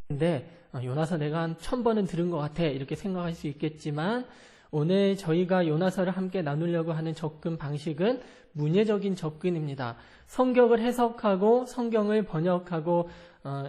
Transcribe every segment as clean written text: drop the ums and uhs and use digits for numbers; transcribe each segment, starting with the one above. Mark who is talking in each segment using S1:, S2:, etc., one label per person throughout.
S1: 근데 요나서 내가 한 1000번은 들은 것 같아 이렇게 생각할 수 있겠지만 오늘 저희가 요나서를 함께 나누려고 하는 접근 방식은 문예적인 접근입니다. 성경을 해석하고 성경을 번역하고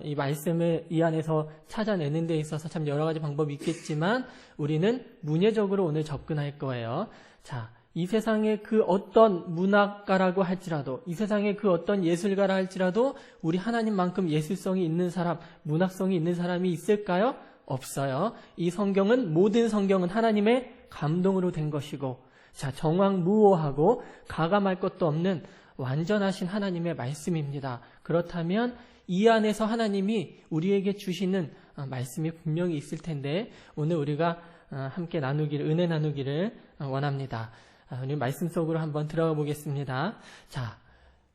S1: 이 말씀을 이 안에서 찾아내는 데 있어서 참 여러 가지 방법이 있겠지만 우리는 문예적으로 오늘 접근할 거예요. 자, 이 세상의 그 어떤 문학가라고 할지라도 이 세상의 그 어떤 예술가라 할지라도 우리 하나님만큼 예술성이 있는 사람, 문학성이 있는 사람이 있을까요? 없어요. 이 성경은 모든 성경은 하나님의 감동으로 된 것이고 자, 정황무오하고 가감할 것도 없는 완전하신 하나님의 말씀입니다. 그렇다면 이 안에서 하나님이 우리에게 주시는 말씀이 분명히 있을 텐데 오늘 우리가 함께 은혜 나누기를 원합니다. 우리 말씀 속으로 한번 들어가 보겠습니다. 자,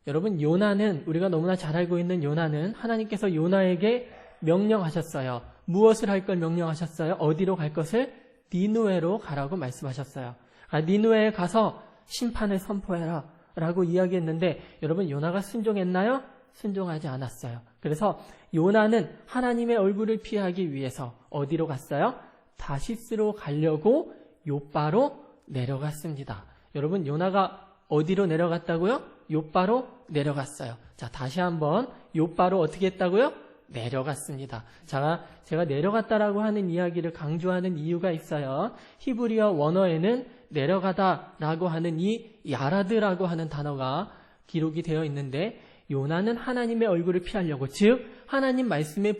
S1: 여러분 요나는 우리가 너무나 잘 알고 있는 요나는 하나님께서 요나에게 명령하셨어요. 무엇을 할 걸 명령하셨어요? 어디로 갈 것을? 니느웨로 가라고 말씀하셨어요. 니느웨에 가서 심판을 선포해라 라고 이야기했는데 여러분 요나가 순종했나요? 순종하지 않았어요. 그래서 요나는 하나님의 얼굴을 피하기 위해서 어디로 갔어요? 다시스로 가려고 욥바로 내려갔습니다. 여러분 요나가 어디로 내려갔다고요? 욥바로 내려갔어요. 자, 다시 한번 욥바로 어떻게 했다고요? 내려갔습니다. 자, 제가 내려갔다라고 하는 이야기를 강조하는 이유가 있어요. 히브리어 원어에는 내려가다라고 하는 이 야라드라고 하는 단어가 기록이 되어 있는데 요나는 하나님의 얼굴을 피하려고 즉 하나님 말씀에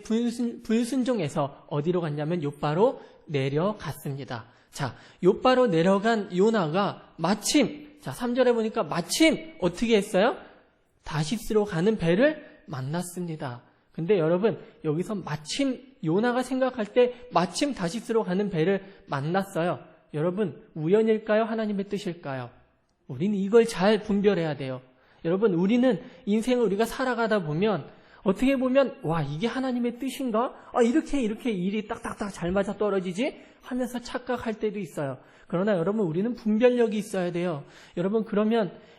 S1: 불순종해서 어디로 갔냐면 욥바로 내려갔습니다. 자, 욥바로 내려간 요나가 마침 자 3절에 보니까 마침 어떻게 했어요? 다시스로 가는 배를 만났습니다. 근데 여러분 여기서 마침 요나가 생각할 때 마침 다시스로 가는 배를 만났어요. 여러분 우연일까요? 하나님의 뜻일까요? 우리는 이걸 잘 분별해야 돼요. 여러분 우리는 인생을 우리가 살아가다 보면 어떻게 보면 와 이게 하나님의 뜻인가? 이렇게 일이 딱딱딱 잘 맞아 떨어지지? 하면서 착각할 때도 있어요. 그러나 여러분 우리는 분별력이 있어야 돼요. 여러분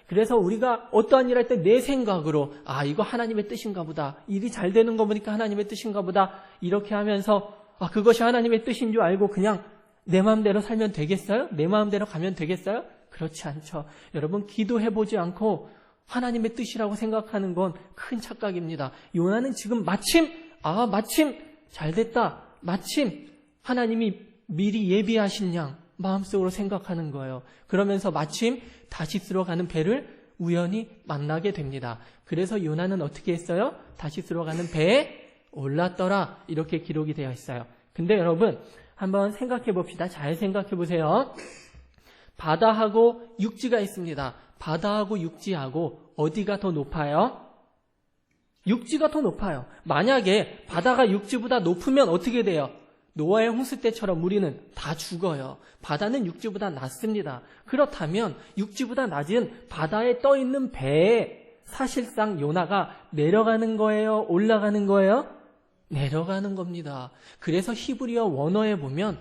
S1: 그래서 우리가 어떠한 일 할 때 내 생각으로 이거 하나님의 뜻인가 보다. 일이 잘 되는 거 보니까 하나님의 뜻인가 보다. 이렇게 하면서 그것이 하나님의 뜻인 줄 알고 그냥 내 마음대로 살면 되겠어요? 내 마음대로 가면 되겠어요? 그렇지 않죠. 여러분 기도해보지 않고 하나님의 뜻이라고 생각하는 건 큰 착각입니다. 요나는 지금 마침 잘됐다. 마침 하나님이 미리 예비하신 양 마음속으로 생각하는 거예요. 그러면서 마침 다시스로 가는 배를 우연히 만나게 됩니다. 그래서 요나는 어떻게 했어요? 다시스로 가는 배에 올랐더라 이렇게 기록이 되어 있어요. 근데 여러분 한번 생각해 봅시다. 잘 생각해 보세요. 바다하고 육지가 있습니다. 바다하고 육지하고 어디가 더 높아요? 육지가 더 높아요. 만약에 바다가 육지보다 높으면 어떻게 돼요? 노아의 홍수 때처럼 우리는 다 죽어요. 바다는 육지보다 낮습니다. 그렇다면 육지보다 낮은 바다에 떠 있는 배에 사실상 요나가 내려가는 거예요? 올라가는 거예요? 내려가는 겁니다. 그래서 히브리어 원어에 보면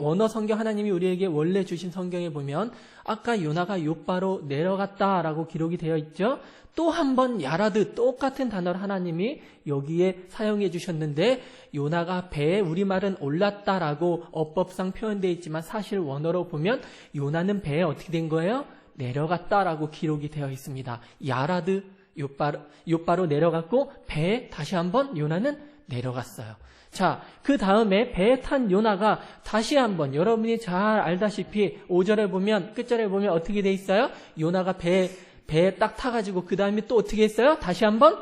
S1: 원어 성경 하나님이 우리에게 원래 주신 성경에 보면 아까 요나가 욥바로 내려갔다라고 기록이 되어 있죠. 또 한 번 야라드 똑같은 단어를 하나님이 여기에 사용해 주셨는데 요나가 배에 우리말은 올랐다라고 어법상 표현되어 있지만 사실 원어로 보면 요나는 배에 어떻게 된 거예요? 내려갔다라고 기록이 되어 있습니다. 야라드 욥바로 내려갔고 배에 다시 한번 요나는 내려갔어요. 자, 그 다음에 배에 탄 요나가 다시 한번 여러분이 잘 알다시피 5절에 보면 끝절에 보면 어떻게 돼 있어요? 요나가 배에 딱 타가지고 그 다음에 또 어떻게 했어요? 다시 한번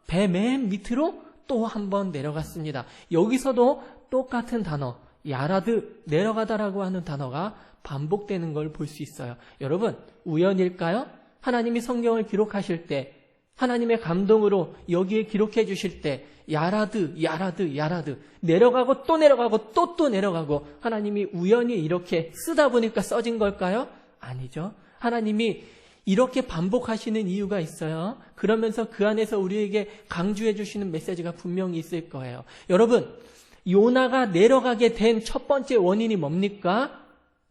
S1: 배 맨 밑으로 또 한번 내려갔습니다. 여기서도 똑같은 단어 야라드 내려가다라고 하는 단어가 반복되는 걸 볼 수 있어요. 여러분 우연일까요? 하나님이 성경을 기록하실 때 하나님의 감동으로 여기에 기록해 주실 때 야라드 내려가고 또 내려가고 또 내려가고 하나님이 우연히 이렇게 쓰다 보니까 써진 걸까요? 아니죠. 하나님이 이렇게 반복하시는 이유가 있어요. 그러면서 그 안에서 우리에게 강조해 주시는 메시지가 분명히 있을 거예요. 여러분 요나가 내려가게 된 첫 번째 원인이 뭡니까?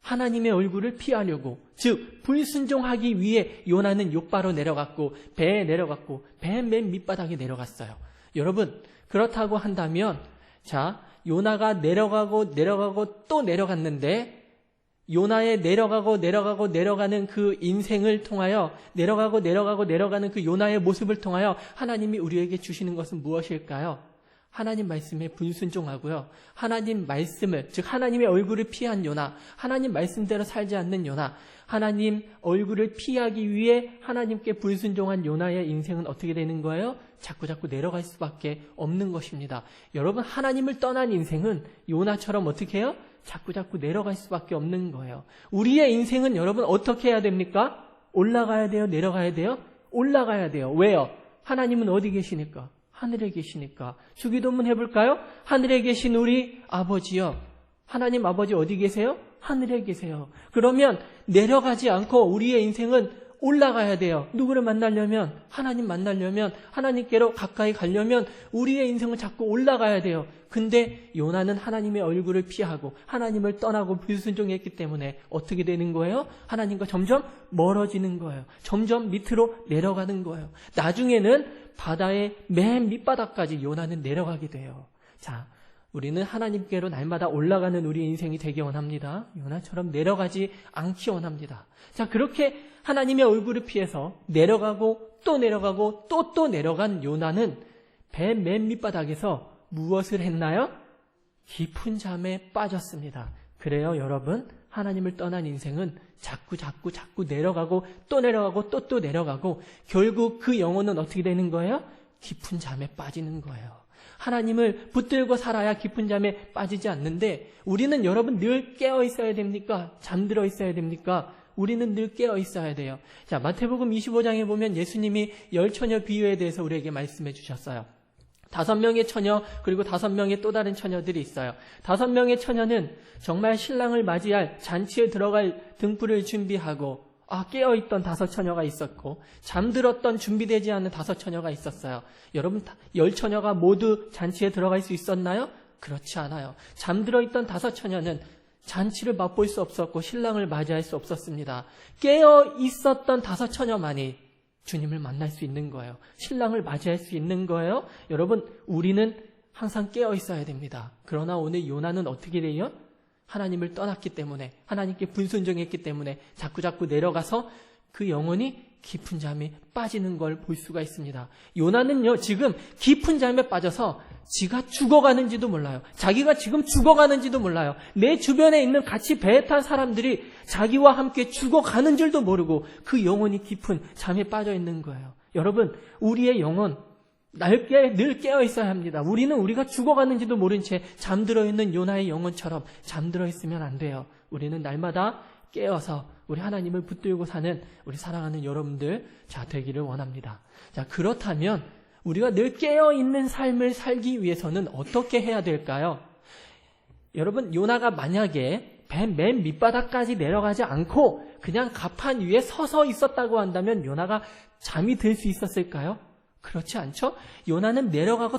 S1: 하나님의 얼굴을 피하려고 즉 불순종하기 위해 요나는 욥바로 내려갔고 배에 내려갔고 배 맨 밑바닥에 내려갔어요. 여러분 그렇다고 한다면 자, 요나가 내려가고 또 내려갔는데 요나의 내려가는 그 인생을 통하여 내려가는 그 요나의 모습을 통하여 하나님이 우리에게 주시는 것은 무엇일까요? 하나님 말씀에 불순종하고요. 하나님 말씀을, 즉 하나님의 얼굴을 피한 요나, 하나님 말씀대로 살지 않는 요나, 하나님 얼굴을 피하기 위해 하나님께 불순종한 요나의 인생은 어떻게 되는 거예요? 자꾸 내려갈 수밖에 없는 것입니다. 여러분, 하나님을 떠난 인생은 요나처럼 어떻게 해요? 자꾸 내려갈 수밖에 없는 거예요. 우리의 인생은 여러분 어떻게 해야 됩니까? 올라가야 돼요? 내려가야 돼요? 올라가야 돼요. 왜요? 하나님은 어디 계시니까? 하늘에 계시니까. 주기도문 해볼까요? 하늘에 계신 우리 아버지요. 하나님 아버지 어디 계세요? 하늘에 계세요. 그러면 내려가지 않고 우리의 인생은 올라가야 돼요. 누구를 만나려면, 하나님 만나려면, 하나님께로 가까이 가려면 우리의 인생은 자꾸 올라가야 돼요. 근데 요나는 하나님의 얼굴을 피하고 하나님을 떠나고 불순종했기 때문에 어떻게 되는 거예요? 하나님과 점점 멀어지는 거예요. 점점 밑으로 내려가는 거예요. 나중에는 바다의 맨 밑바닥까지 요나는 내려가게 돼요. 자, 우리는 하나님께로 날마다 올라가는 우리 인생이 되기 원합니다. 요나처럼 내려가지 않기 원합니다. 자, 그렇게 하나님의 얼굴을 피해서 내려가고 또 내려간 요나는 배 맨 밑바닥에서 무엇을 했나요? 깊은 잠에 빠졌습니다. 그래요, 여러분. 하나님을 떠난 인생은 자꾸 내려가고 또 내려가고 결국 그 영혼은 어떻게 되는 거예요? 깊은 잠에 빠지는 거예요. 하나님을 붙들고 살아야 깊은 잠에 빠지지 않는데 우리는 여러분 늘 깨어 있어야 됩니까? 잠들어 있어야 됩니까? 우리는 늘 깨어 있어야 돼요. 자, 마태복음 25장에 보면 예수님이 10처녀 비유에 대해서 우리에게 말씀해 주셨어요. 5명의 처녀 그리고 5명의 또 다른 처녀들이 있어요. 5명의 처녀는 정말 신랑을 맞이할 잔치에 들어갈 등불을 준비하고 깨어있던 5처녀가 있었고 잠들었던 준비되지 않은 5처녀가 있었어요. 여러분 10처녀가 모두 잔치에 들어갈 수 있었나요? 그렇지 않아요. 잠들어 있던 5처녀는 잔치를 맛볼 수 없었고 신랑을 맞이할 수 없었습니다. 깨어 있었던 5처녀만이 주님을 만날 수 있는 거예요. 신랑을 맞이할 수 있는 거예요. 여러분, 우리는 항상 깨어 있어야 됩니다. 그러나 오늘 요나는 어떻게 돼요? 하나님을 떠났기 때문에, 하나님께 불순종했기 때문에 자꾸 내려가서 그 영혼이 깊은 잠에 빠지는 걸 볼 수가 있습니다. 요나는요, 지금 깊은 잠에 빠져서 지가 죽어가는지도 몰라요. 자기가 지금 죽어가는지도 몰라요. 내 주변에 있는 같이 배에 탄 사람들이 자기와 함께 죽어가는 줄도 모르고 그 영혼이 깊은 잠에 빠져 있는 거예요. 여러분, 우리의 영혼 늘 깨어 있어야 합니다. 우리는 우리가 죽어가는지도 모른 채 잠들어 있는 요나의 영혼처럼 잠들어 있으면 안 돼요. 우리는 날마다 깨어서 우리 하나님을 붙들고 사는 우리 사랑하는 여러분들 되기를 원합니다. 자, 그렇다면 우리가 늘 깨어있는 삶을 살기 위해서는 어떻게 해야 될까요? 여러분, 요나가 만약에 배 맨 밑바닥까지 내려가지 않고 그냥 갑판 위에 서서 있었다고 한다면 요나가 잠이 들 수 있었을까요? 그렇지 않죠? 요나는 내려가고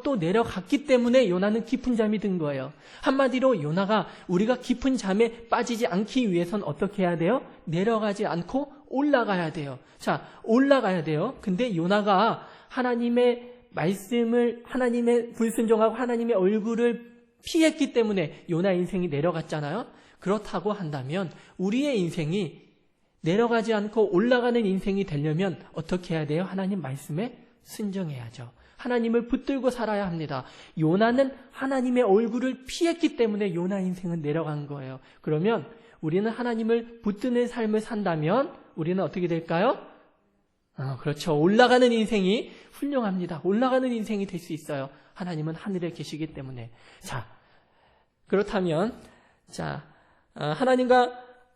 S1: 또 내려갔기 때문에 요나는 깊은 잠이 든 거예요. 한마디로 요나가 우리가 깊은 잠에 빠지지 않기 위해선 어떻게 해야 돼요? 내려가지 않고 올라가야 돼요. 자, 올라가야 돼요. 근데 요나가 하나님의 말씀을, 하나님의 불순종하고 하나님의 얼굴을 피했기 때문에 요나 인생이 내려갔잖아요. 그렇다고 한다면 우리의 인생이 내려가지 않고 올라가는 인생이 되려면 어떻게 해야 돼요? 하나님 말씀에 순종해야죠. 하나님을 붙들고 살아야 합니다. 요나는 하나님의 얼굴을 피했기 때문에 요나 인생은 내려간 거예요. 그러면 우리는 하나님을 붙드는 삶을 산다면 우리는 어떻게 될까요? 그렇죠. 올라가는 인생이 훌륭합니다. 올라가는 인생이 될 수 있어요. 하나님은 하늘에 계시기 때문에. 자, 그렇다면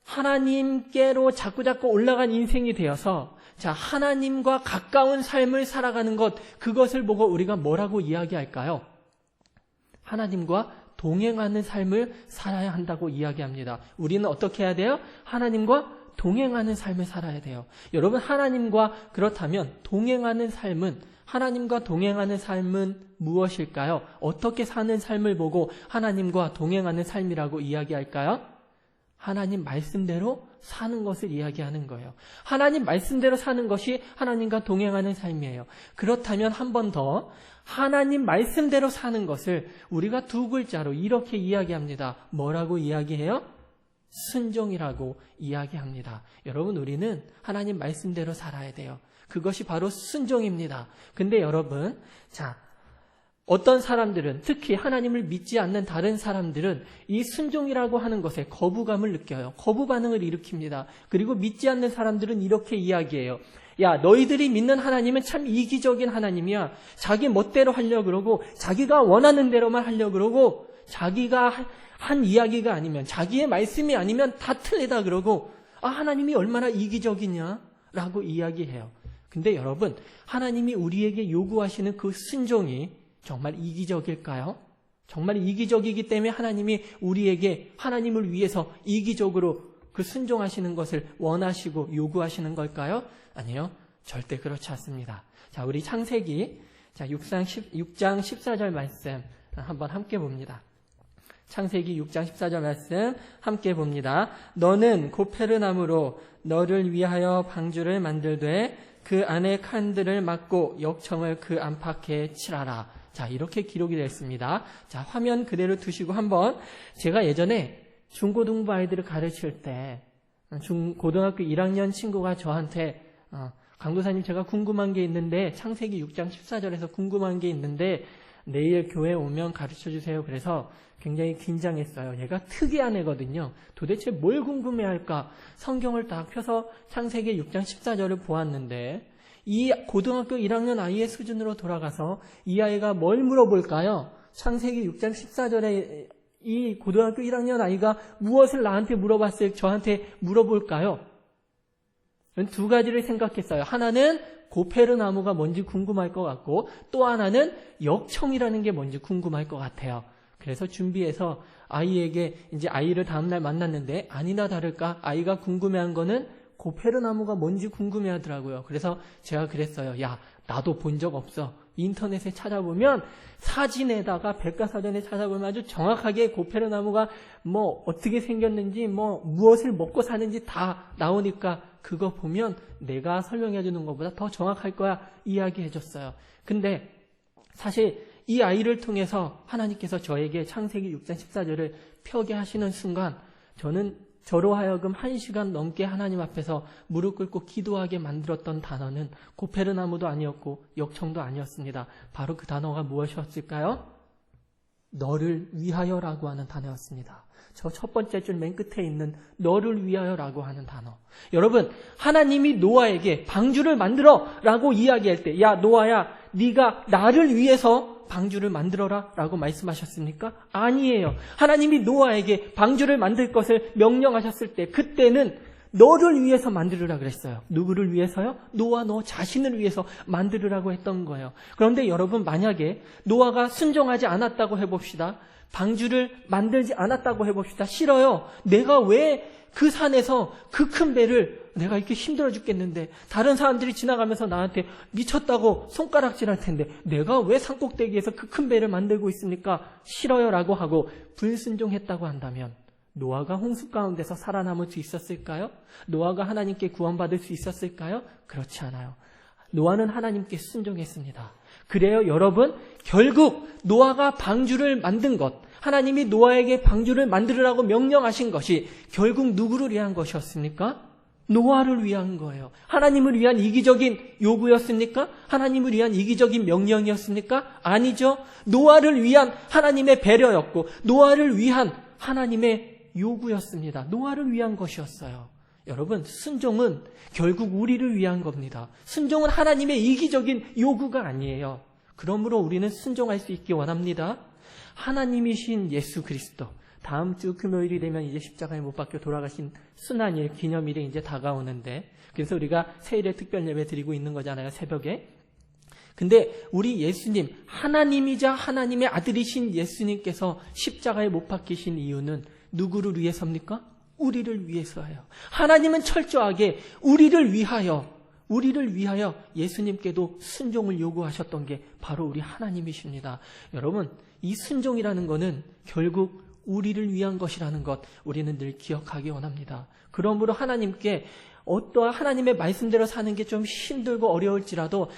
S1: 하나님께로 자꾸 올라간 인생이 되어서 하나님과 가까운 삶을 살아가는 것, 그것을 보고 우리가 뭐라고 이야기할까요? 하나님과 동행하는 삶을 살아야 한다고 이야기합니다. 우리는 어떻게 해야 돼요? 하나님과 동행하는 삶을 살아야 돼요. 여러분, 그렇다면 하나님과 동행하는 삶은 무엇일까요? 어떻게 사는 삶을 보고 하나님과 동행하는 삶이라고 이야기할까요? 하나님 말씀대로 사는 것을 이야기하는 거예요. 하나님 말씀대로 사는 것이 하나님과 동행하는 삶이에요. 그렇다면 한 번 더 하나님 말씀대로 사는 것을 우리가 두 글자로 이렇게 이야기합니다. 뭐라고 이야기해요? 순종이라고 이야기합니다. 여러분, 우리는 하나님 말씀대로 살아야 돼요. 그것이 바로 순종입니다. 근데 여러분, 어떤 사람들은, 특히 하나님을 믿지 않는 다른 사람들은 이 순종이라고 하는 것에 거부감을 느껴요. 거부 반응을 일으킵니다. 그리고 믿지 않는 사람들은 이렇게 이야기해요. 야, 너희들이 믿는 하나님은 참 이기적인 하나님이야. 자기 멋대로 하려고 그러고 자기가 원하는 대로만 하려고 그러고 자기가 한 이야기가 아니면, 자기의 말씀이 아니면 다 틀리다 그러고, 하나님이 얼마나 이기적이냐 라고 이야기해요. 근데 여러분, 하나님이 우리에게 요구하시는 그 순종이 정말 이기적일까요? 정말 이기적이기 때문에 하나님이 우리에게 하나님을 위해서 이기적으로 그 순종하시는 것을 원하시고 요구하시는 걸까요? 아니요, 절대 그렇지 않습니다. 자, 우리 창세기 6장 14절 말씀 한번 함께 봅니다. 창세기 6장 14절 말씀 함께 봅니다. 너는 고페르나무로 너를 위하여 방주를 만들되 그 안에 칸들을 막고 역청을 그 안팎에 칠하라. 자, 이렇게 기록이 됐습니다. 자, 화면 그대로 두시고 한번, 제가 예전에 중고등부 아이들을 가르칠 때 고등학교 1학년 친구가 저한테 강도사님, 제가 궁금한 게 있는데, 창세기 6장 14절에서 궁금한 게 있는데 내일 교회 오면 가르쳐 주세요. 그래서 굉장히 긴장했어요. 얘가 특이한 애거든요. 도대체 뭘 궁금해할까? 성경을 딱 펴서 창세기 6장 14절을 보았는데 이 고등학교 1학년 아이의 수준으로 돌아가서 이 아이가 뭘 물어볼까요? 창세기 6장 14절에 이 고등학교 1학년 아이가 무엇을 나한테 저한테 물어볼까요? 두 가지를 생각했어요. 하나는 고페르나무가 뭔지 궁금할 것 같고, 또 하나는 역청이라는 게 뭔지 궁금할 것 같아요. 그래서 준비해서 아이에게, 이제 아이를 다음날 만났는데 아니나 다를까 아이가 궁금해한 거는 고페르나무가 뭔지 궁금해하더라고요. 그래서 제가 그랬어요. 야, 나도 본 적 없어. 인터넷에 찾아보면, 사진에다가 백과사전에 찾아보면 아주 정확하게 고페르나무가 뭐 어떻게 생겼는지, 뭐 무엇을 먹고 사는지 다 나오니까 그거 보면 내가 설명해 주는 것보다 더 정확할 거야 이야기해 줬어요. 근데 사실 이 아이를 통해서 하나님께서 저에게 창세기 6장 14절을 펴게 하시는 순간, 저로 하여금 1시간 넘게 하나님 앞에서 무릎 꿇고 기도하게 만들었던 단어는 고페르나무도 아니었고 역청도 아니었습니다. 바로 그 단어가 무엇이었을까요? 너를 위하여라고 하는 단어였습니다. 저 첫 번째 줄 맨 끝에 있는 너를 위하여라고 하는 단어. 여러분, 하나님이 노아에게 방주를 만들어라고 이야기할 때, 야, 노아야, 네가 나를 위해서 방주를 만들어라 라고 말씀하셨습니까? 아니에요. 하나님이 노아에게 방주를 만들 것을 명령하셨을 때, 그때는 너를 위해서 만들으라 그랬어요. 누구를 위해서요? 노아 너 자신을 위해서 만들으라고 했던 거예요. 그런데 여러분, 만약에 노아가 순종하지 않았다고 해봅시다. 방주를 만들지 않았다고 해봅시다. 싫어요. 내가 왜 그 산에서 그 큰 배를, 내가 이렇게 힘들어 죽겠는데 다른 사람들이 지나가면서 나한테 미쳤다고 손가락질할 텐데 내가 왜 산꼭대기에서 그 큰 배를 만들고 있습니까? 싫어요 라고 하고 불순종했다고 한다면 노아가 홍수 가운데서 살아남을 수 있었을까요? 노아가 하나님께 구원받을 수 있었을까요? 그렇지 않아요. 노아는 하나님께 순종했습니다. 그래요, 여러분, 결국 노아가 방주를 만든 것, 하나님이 노아에게 방주를 만들으라고 명령하신 것이 결국 누구를 위한 것이었습니까? 노아를 위한 거예요. 하나님을 위한 이기적인 요구였습니까? 하나님을 위한 이기적인 명령이었습니까? 아니죠. 노아를 위한 하나님의 배려였고 노아를 위한 하나님의 요구였습니다. 노아를 위한 것이었어요. 여러분, 순종은 결국 우리를 위한 겁니다. 순종은 하나님의 이기적인 요구가 아니에요. 그러므로 우리는 순종할 수 있기 원합니다. 하나님이신 예수 그리스도, 다음 주 금요일이 되면 이제 십자가에 못 박혀 돌아가신 순환일 기념일이 이제 다가오는데, 그래서 우리가 세일에 특별 예배 드리고 있는 거잖아요, 새벽에. 근데 우리 예수님, 하나님이자 하나님의 아들이신 예수님께서 십자가에 못 박히신 이유는 누구를 위해서입니까? 우리를 위해서예요. 하나님은 철저하게 우리를 위하여 예수님께도 순종을 요구하셨던 게 바로 우리 하나님이십니다. 여러분, 이 순종이라는 거는 결국 우리를 위한 것이라는 것 우리는 늘 기억하기 원합니다. 그러므로 하나님께 어떠한 하나님의 말씀대로 사는 게 좀 힘들고 어려울지라도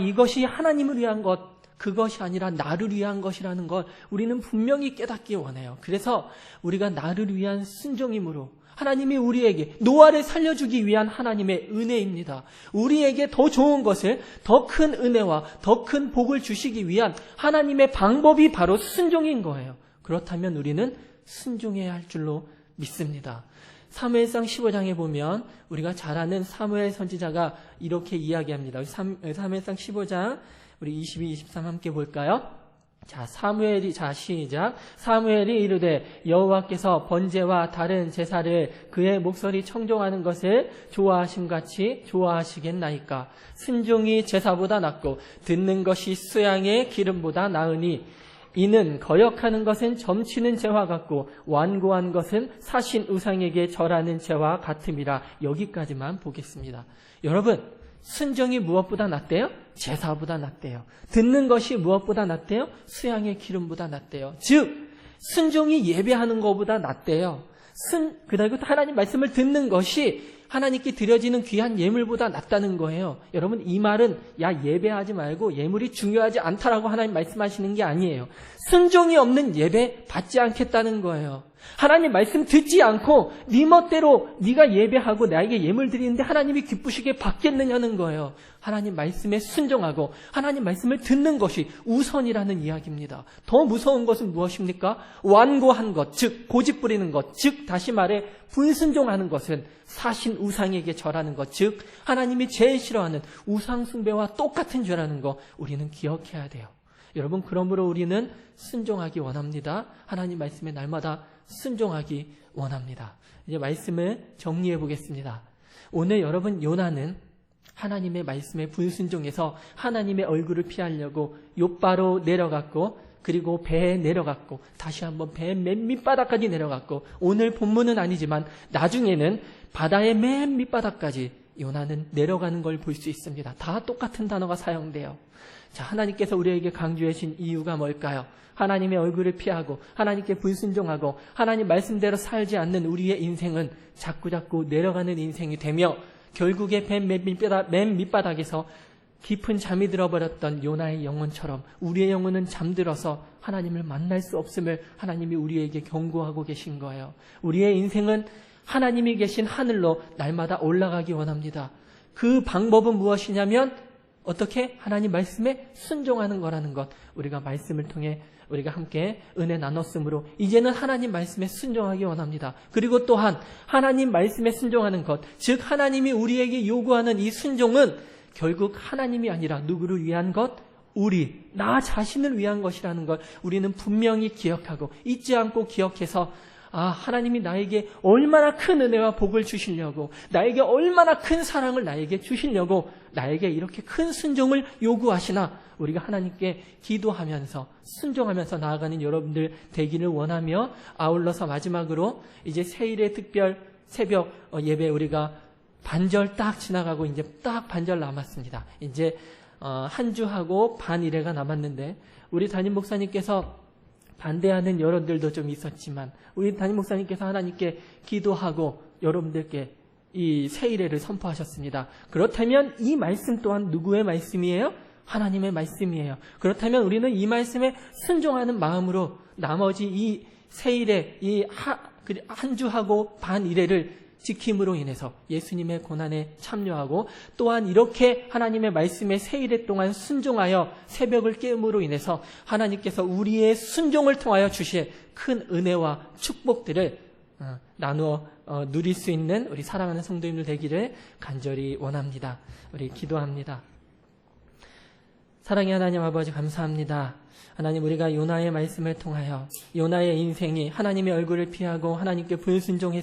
S1: 이것이 하나님을 위한 것, 그것이 아니라 나를 위한 것이라는 걸 우리는 분명히 깨닫기 원해요. 그래서 우리가 나를 위한 순종임으로 하나님이 우리에게 노아를 살려주기 위한 하나님의 은혜입니다. 우리에게 더 좋은 것을, 더 큰 은혜와 더 큰 복을 주시기 위한 하나님의 방법이 바로 순종인 거예요. 그렇다면 우리는 순종해야 할 줄로 믿습니다. 사무엘상 15장에 보면 우리가 잘 아는 사무엘 선지자가 이렇게 이야기합니다. 사무엘상 15장 우리 22, 23 함께 볼까요? 시작. 사무엘이 이르되 여호와께서 번제와 다른 제사를 그의 목소리 청종하는 것을 좋아하심같이 좋아하시겠나이까. 순종이 제사보다 낫고 듣는 것이 수양의 기름보다 나으니 이는 거역하는 것은 점치는 죄와 같고 완고한 것은 사신 우상에게 절하는 죄와 같음이라. 여기까지만 보겠습니다. 여러분, 순종이 무엇보다 낫대요? 제사보다 낫대요. 듣는 것이 무엇보다 낫대요? 수양의 기름보다 낫대요. 즉 순종이 예배하는 것보다 낫대요. 그리고 하나님 말씀을 듣는 것이 하나님께 드려지는 귀한 예물보다 낫다는 거예요. 여러분, 이 말은 예배하지 말고 예물이 중요하지 않다라고 하나님 말씀하시는 게 아니에요. 순종이 없는 예배 받지 않겠다는 거예요. 하나님 말씀 듣지 않고 네 멋대로 네가 예배하고 나에게 예물 드리는데 하나님이 기쁘시게 받겠느냐는 거예요. 하나님 말씀에 순종하고 하나님 말씀을 듣는 것이 우선이라는 이야기입니다. 더 무서운 것은 무엇입니까? 완고한 것, 즉 고집 부리는 것, 즉 다시 말해 불순종하는 것은 사신 우상에게 절하는 것, 즉 하나님이 제일 싫어하는 우상 숭배와 똑같은 죄라는 거 우리는 기억해야 돼요. 여러분, 그러므로 우리는 순종하기 원합니다. 하나님 말씀에 날마다 순종하기 원합니다. 이제 말씀을 정리해 보겠습니다. 오늘 여러분, 요나는 하나님의 말씀에 불순종해서 하나님의 얼굴을 피하려고 욥바로 내려갔고, 그리고 배에 내려갔고, 다시 한번 배의 맨 밑바닥까지 내려갔고, 오늘 본문은 아니지만 나중에는 바다의 맨 밑바닥까지 요나는 내려가는 걸 볼 수 있습니다. 다 똑같은 단어가 사용돼요. 하나님께서 우리에게 강조해 주신 이유가 뭘까요? 하나님의 얼굴을 피하고 하나님께 불순종하고 하나님 말씀대로 살지 않는 우리의 인생은 자꾸자꾸 내려가는 인생이 되며 결국에 배 맨 밑바닥에서 깊은 잠이 들어버렸던 요나의 영혼처럼 우리의 영혼은 잠들어서 하나님을 만날 수 없음을 하나님이 우리에게 경고하고 계신 거예요. 우리의 인생은 하나님이 계신 하늘로 날마다 올라가기 원합니다. 그 방법은 무엇이냐면 어떻게? 하나님 말씀에 순종하는 거라는 것, 우리가 말씀을 통해 우리가 함께 은혜 나눴으므로 이제는 하나님 말씀에 순종하기 원합니다. 그리고 또한 하나님 말씀에 순종하는 것, 즉 하나님이 우리에게 요구하는 이 순종은 결국 하나님이 아니라 누구를 위한 것? 나 자신을 위한 것이라는 걸 우리는 분명히 기억하고 잊지 않고 기억해서 하나님이 나에게 얼마나 큰 은혜와 복을 주시려고, 나에게 얼마나 큰 사랑을 나에게 주시려고 나에게 이렇게 큰 순종을 요구하시나 우리가 하나님께 기도하면서 순종하면서 나아가는 여러분들 되기를 원하며, 아울러서 마지막으로 이제 세일의 특별 새벽 예배 우리가 반절 딱 지나가고 이제 딱 반절 남았습니다. 이제 한 주하고 반 일회가 남았는데 우리 담임 목사님께서 반대하는 여러분들도 좀 있었지만 우리 담임 목사님께서 하나님께 기도하고 여러분들께 이 세일회를 선포하셨습니다. 그렇다면 이 말씀 또한 누구의 말씀이에요? 하나님의 말씀이에요. 그렇다면 우리는 이 말씀에 순종하는 마음으로 나머지 이 세일회, 이 한 주하고 반 일회를 지킴으로 인해서 예수님의 고난에 참여하고 또한 이렇게 하나님의 말씀에 세일회 동안 순종하여 새벽을 깨움으로 인해서 하나님께서 우리의 순종을 통하여 주실 큰 은혜와 축복들을 나누어 누릴 수 있는 우리 사랑하는 성도님들 되기를 간절히 원합니다. 우리 기도합니다. 사랑의 하나님 아버지, 감사합니다. 하나님, 우리가 요나의 말씀을 통하여 요나의 인생이 하나님의 얼굴을 피하고 하나님께 불순종했습니다.